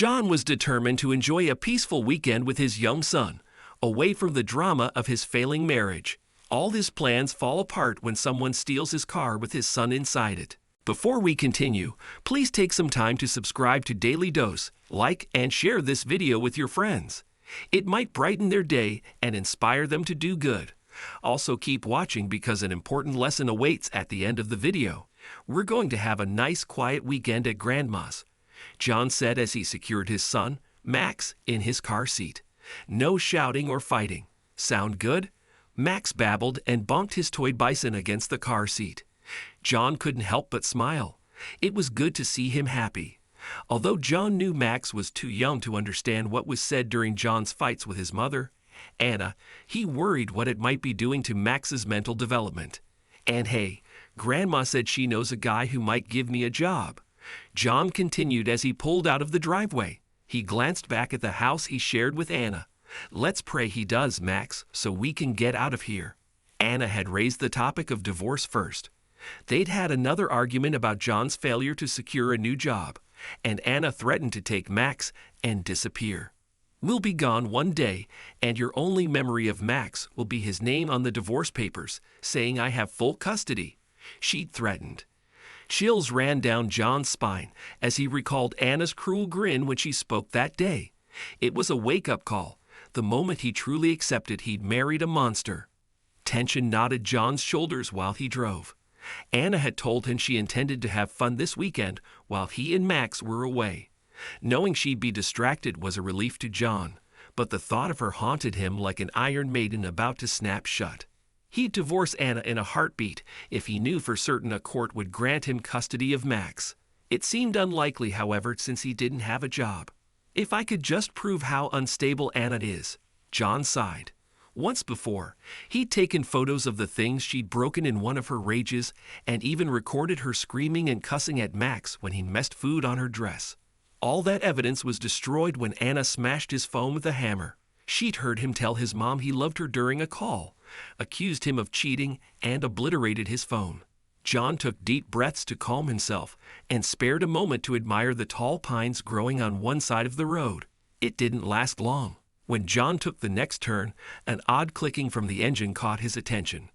John was determined to enjoy a peaceful weekend with his young son, away from the drama of his failing marriage. All his plans fall apart when someone steals his car with his son inside it. Before we continue, please take some time to subscribe to Dailydose, like and share this video with your friends. It might brighten their day and inspire them to do good. Also keep watching because an important lesson awaits at the end of the video. We're going to have a nice quiet weekend at Grandma's, John said as he secured his son, Max, in his car seat. No shouting or fighting. Sound good? Max babbled and bonked his toy bison against the car seat. John couldn't help but smile. It was good to see him happy. Although John knew Max was too young to understand what was said during John's fights with his mother, Anna, he worried what it might be doing to Max's mental development. And hey, Grandma said she knows a guy who might give me a job. John continued as he pulled out of the driveway. He glanced back at the house he shared with Anna. Let's pray he does, Max, so we can get out of here. Anna had raised the topic of divorce first. They'd had another argument about John's failure to secure a new job, and Anna threatened to take Max and disappear. We'll be gone one day, and your only memory of Max will be his name on the divorce papers, saying I have full custody, she'd threatened. Chills ran down John's spine as he recalled Anna's cruel grin when she spoke that day. It was a wake-up call, the moment he truly accepted he'd married a monster. Tension knotted John's shoulders while he drove. Anna had told him she intended to have fun this weekend while he and Max were away. Knowing she'd be distracted was a relief to John, but the thought of her haunted him like an iron maiden about to snap shut. He'd divorce Anna in a heartbeat if he knew for certain a court would grant him custody of Max. It seemed unlikely, however, since he didn't have a job. If I could just prove how unstable Anna is, John sighed. Once before, he'd taken photos of the things she'd broken in one of her rages and even recorded her screaming and cussing at Max when he messed food on her dress. All that evidence was destroyed when Anna smashed his phone with a hammer. She'd heard him tell his mom he loved her during a call, accused him of cheating, and obliterated his phone. John took deep breaths to calm himself and spared a moment to admire the tall pines growing on one side of the road. It didn't last long. When John took the next turn, an odd clicking from the engine caught his attention.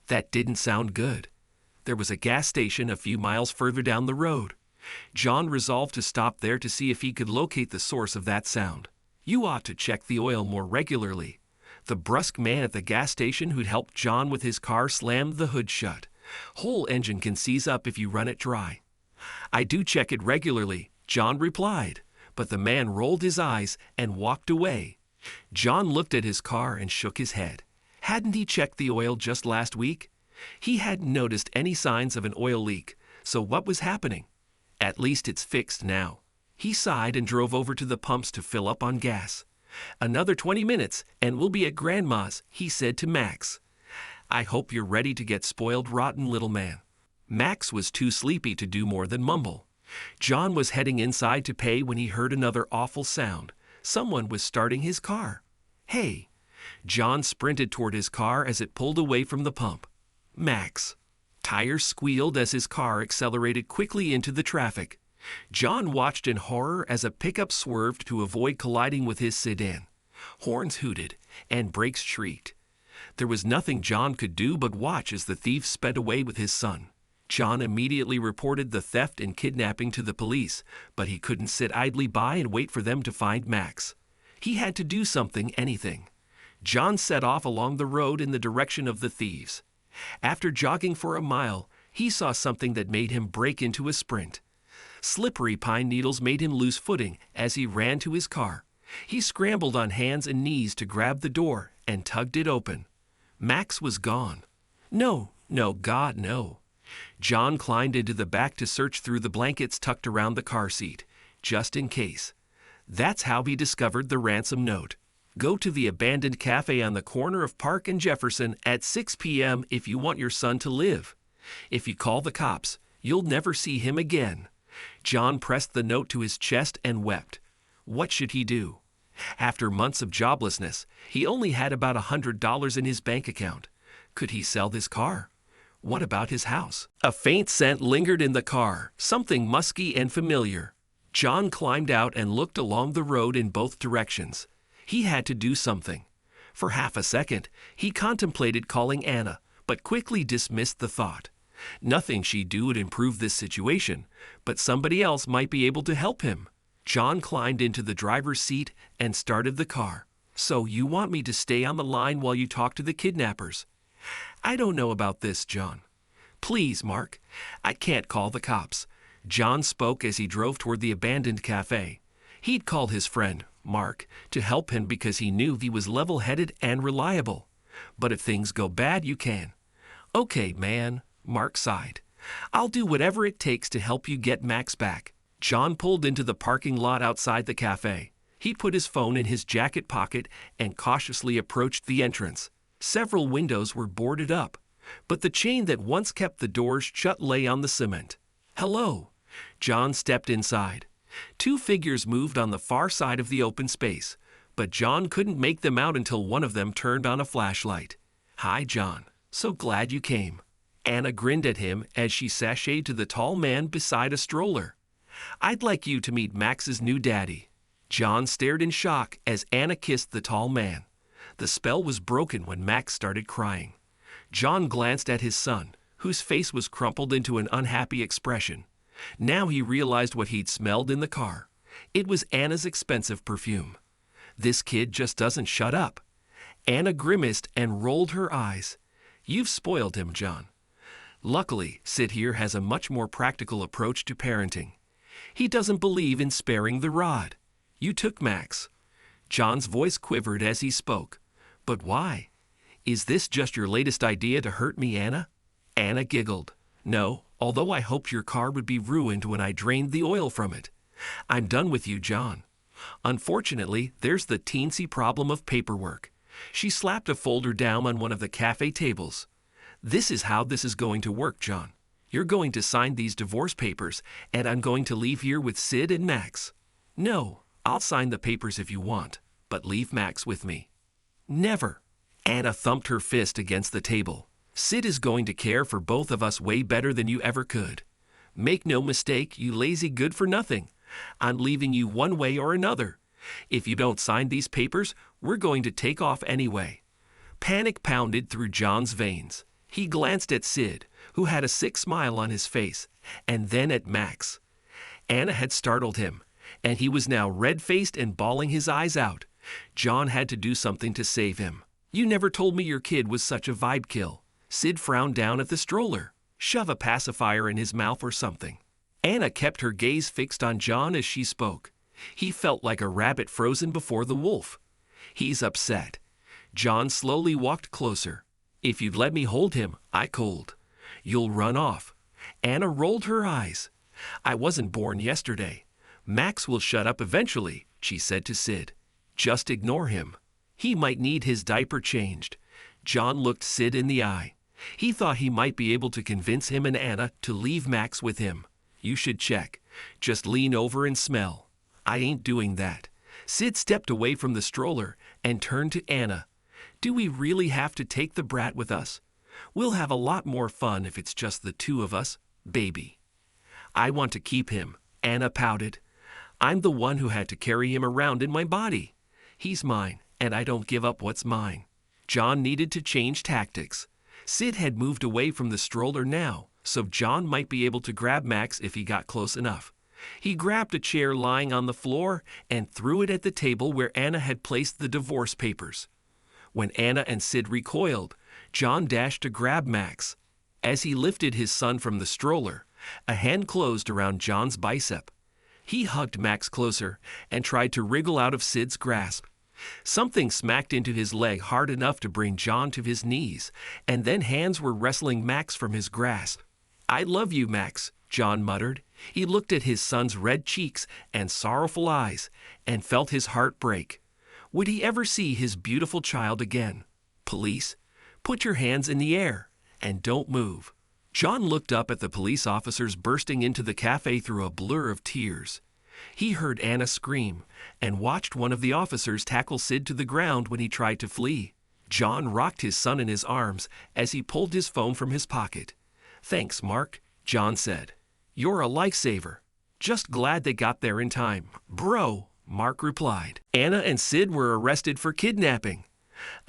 That didn't sound good. There was a gas station a few miles further down the road. John resolved to stop there to see if he could locate the source of that sound. You ought to check the oil more regularly. The brusque man at the gas station who'd helped John with his car slammed the hood shut. Whole engine can seize up if you run it dry. I do check it regularly, John replied, but the man rolled his eyes and walked away. John looked at his car and shook his head. Hadn't he checked the oil just last week? He hadn't noticed any signs of an oil leak, so what was happening? At least it's fixed now. He sighed and drove over to the pumps to fill up on gas. Another 20 minutes and we'll be at Grandma's, he said to Max. I hope you're ready to get spoiled rotten, little man. Max was too sleepy to do more than mumble. John was heading inside to pay when he heard another awful sound. Someone was starting his car. Hey! John sprinted toward his car as it pulled away from the pump. Max. Tires squealed as his car accelerated quickly into the traffic. John watched in horror as a pickup swerved to avoid colliding with his sedan. Horns hooted and brakes shrieked. There was nothing John could do but watch as the thief sped away with his son. John immediately reported the theft and kidnapping to the police, but he couldn't sit idly by and wait for them to find Max. He had to do something, anything. John set off along the road in the direction of the thieves. After jogging for a mile, he saw something that made him break into a sprint. Slippery pine needles made him lose footing as he ran to his car. He scrambled on hands and knees to grab the door and tugged it open. Max was gone. No, God, no. John climbed into the back to search through the blankets tucked around the car seat, just in case. That's how he discovered the ransom note. Go to the abandoned cafe on the corner of Park and Jefferson at 6 p.m. if you want your son to live. If you call the cops, you'll never see him again. John pressed the note to his chest and wept. What should he do? After months of joblessness, he only had about $100 in his bank account. Could he sell this car? What about his house? A faint scent lingered in the car, something musky and familiar. John climbed out and looked along the road in both directions. He had to do something. For half a second, he contemplated calling Anna, but quickly dismissed the thought. Nothing she'd do would improve this situation, but somebody else might be able to help him. John climbed into the driver's seat and started the car. "So you want me to stay on the line while you talk to the kidnappers?" "I don't know about this, John." "Please, Mark. I can't call the cops." John spoke as he drove toward the abandoned cafe. He'd called his friend, Mark, to help him because he knew he was level-headed and reliable. "But if things go bad, you can." "Okay, man," Mark sighed. "I'll do whatever it takes to help you get Max back." John pulled into the parking lot outside the cafe. He put his phone in his jacket pocket and cautiously approached the entrance. Several windows were boarded up, but the chain that once kept the doors shut lay on the cement. "Hello." John stepped inside. Two figures moved on the far side of the open space, but John couldn't make them out until one of them turned on a flashlight. "Hi, John. So glad you came." Anna grinned at him as she sashayed to the tall man beside a stroller. "I'd like you to meet Max's new daddy." John stared in shock as Anna kissed the tall man. The spell was broken when Max started crying. John glanced at his son, whose face was crumpled into an unhappy expression. Now he realized what he'd smelled in the car. It was Anna's expensive perfume. "This kid just doesn't shut up." Anna grimaced and rolled her eyes. "You've spoiled him, John." Luckily, Sid here has a much more practical approach to parenting. He doesn't believe in sparing the rod. "You took Max." John's voice quivered as he spoke. "But why? Is this just your latest idea to hurt me, Anna?" Anna giggled. "No, although I hoped your car would be ruined when I drained the oil from it. I'm done with you, John. Unfortunately, there's the teensy problem of paperwork." She slapped a folder down on one of the cafe tables. "This is how this is going to work, John. You're going to sign these divorce papers, and I'm going to leave here with Sid and Max." "No, I'll sign the papers if you want, but leave Max with me." "Never." Anna thumped her fist against the table. "Sid is going to care for both of us way better than you ever could. Make no mistake, you lazy good-for-nothing. I'm leaving you one way or another. If you don't sign these papers, we're going to take off anyway." Panic pounded through John's veins. He glanced at Sid, who had a sick smile on his face, and then at Max. Anna had startled him, and he was now red-faced and bawling his eyes out. John had to do something to save him. "You never told me your kid was such a vibe kill." Sid frowned down at the stroller. "Shove a pacifier in his mouth or something." Anna kept her gaze fixed on John as she spoke. He felt like a rabbit frozen before the wolf. "He's upset." John slowly walked closer. "If you'd let me hold him, I cold." "You'll run off." Anna rolled her eyes. "I wasn't born yesterday. Max will shut up eventually," she said to Sid. "Just ignore him. He might need his diaper changed." John looked Sid in the eye. He thought he might be able to convince him and Anna to leave Max with him. "You should check. Just lean over and smell." "I ain't doing that." Sid stepped away from the stroller and turned to Anna. "Do we really have to take the brat with us? We'll have a lot more fun if it's just the two of us, baby." "I want to keep him," Anna pouted. "I'm the one who had to carry him around in my body. He's mine, and I don't give up what's mine." John needed to change tactics. Sid had moved away from the stroller now, so John might be able to grab Max if he got close enough. He grabbed a chair lying on the floor and threw it at the table where Anna had placed the divorce papers. When Anna and Sid recoiled, John dashed to grab Max. As he lifted his son from the stroller, a hand closed around John's bicep. He hugged Max closer and tried to wriggle out of Sid's grasp. Something smacked into his leg hard enough to bring John to his knees, and then hands were wrestling Max from his grasp. "I love you, Max," John muttered. He looked at his son's red cheeks and sorrowful eyes and felt his heart break. Would he ever see his beautiful child again? "Police, put your hands in the air and don't move." John looked up at the police officers bursting into the cafe through a blur of tears. He heard Anna scream and watched one of the officers tackle Sid to the ground when he tried to flee. John rocked his son in his arms as he pulled his phone from his pocket. "Thanks, Mark," John said. "You're a lifesaver." Just glad they got there in time, bro, Mark replied. Anna and Sid were arrested for kidnapping.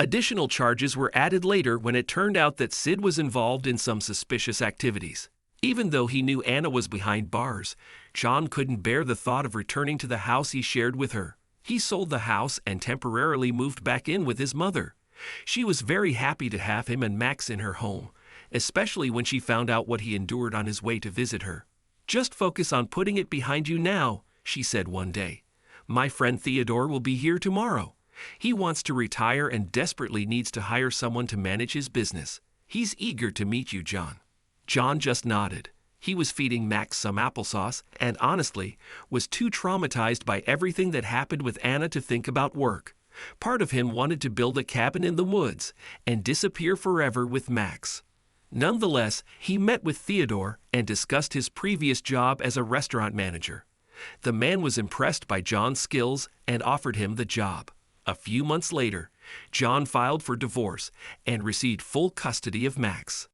Additional charges were added later when it turned out that Sid was involved in some suspicious activities. Even though he knew Anna was behind bars, John couldn't bear the thought of returning to the house he shared with her. He sold the house and temporarily moved back in with his mother. She was very happy to have him and Max in her home, especially when she found out what he endured on his way to visit her. "Just focus on putting it behind you now," she said one day. "My friend Theodore will be here tomorrow. He wants to retire and desperately needs to hire someone to manage his business. He's eager to meet you, John." John just nodded. He was feeding Max some applesauce and honestly was too traumatized by everything that happened with Anna to think about work. Part of him wanted to build a cabin in the woods and disappear forever with Max. Nonetheless, he met with Theodore and discussed his previous job as a restaurant manager. The man was impressed by John's skills and offered him the job. A few months later, John filed for divorce and received full custody of Max.